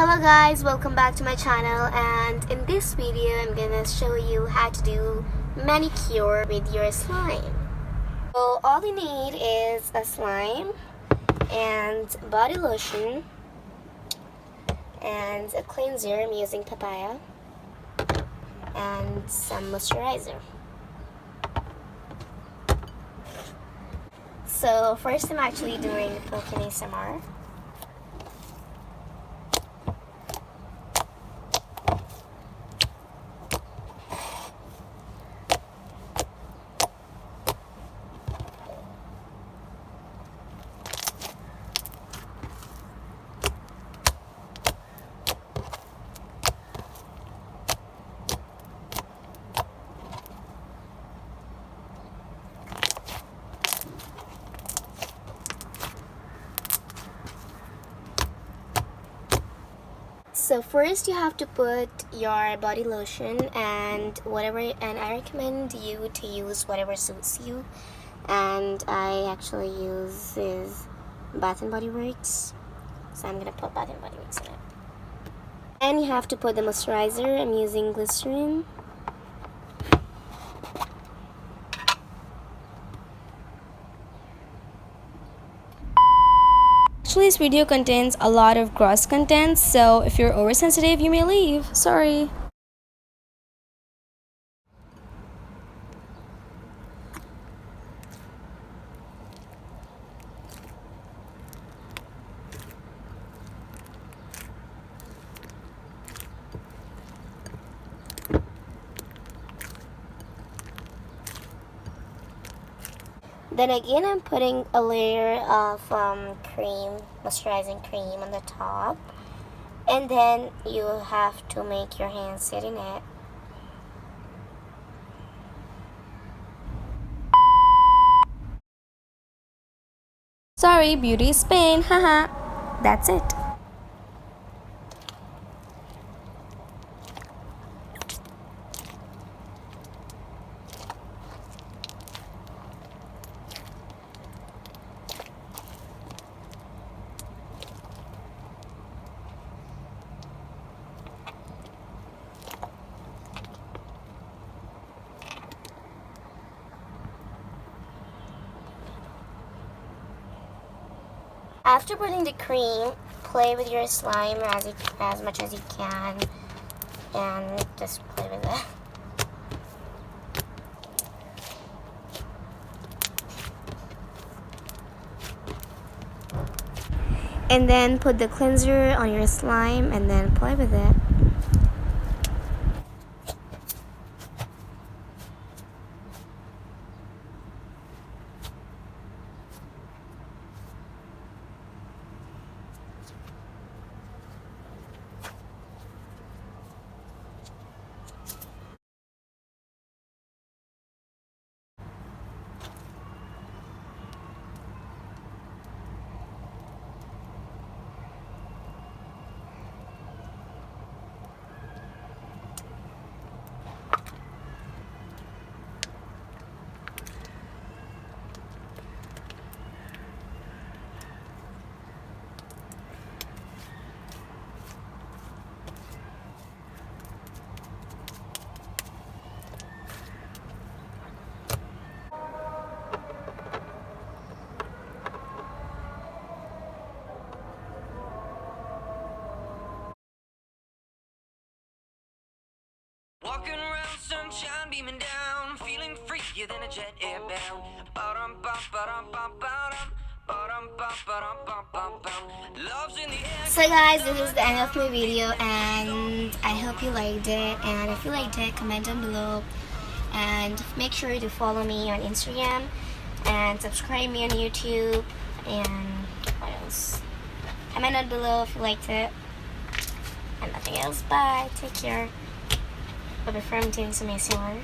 Hello guys, welcome back to my channel, and in this video I'm gonna show you how to do manicure with your slime. So all you need is a slime and body lotion and a cleanser. I'm using papaya and some moisturizer. So first I'm actually doing the Poking ASMR. So first you have to put your body lotion and whatever, and I recommend you to use whatever suits you, and I actually use is Bath and Body Works, so I'm gonna put Bath and Body Works in it. And you have to put the moisturizer. I'm using glycerin. Actually, this video contains a lot of gross content, so if you're oversensitive, you may leave. Sorry. Then again, I'm putting a layer of moisturizing cream on the top, and then you have to make your hands sit in it. Sorry, beauty is pain, haha. That's it. After putting the cream, play with your slime as much as you can, and just play with it. And then put the cleanser on your slime and then play with it. Walking around, sunshine beaming down, feeling freakier than a jet airbound. Love's in the air. So guys, this is the end of my video, and I hope you liked it. And if you liked it, comment down below, and make sure to follow me on Instagram and subscribe me on YouTube. And what else? Comment down below if you liked it. And nothing else. Bye. Take care. But before I'm doing some ASMR.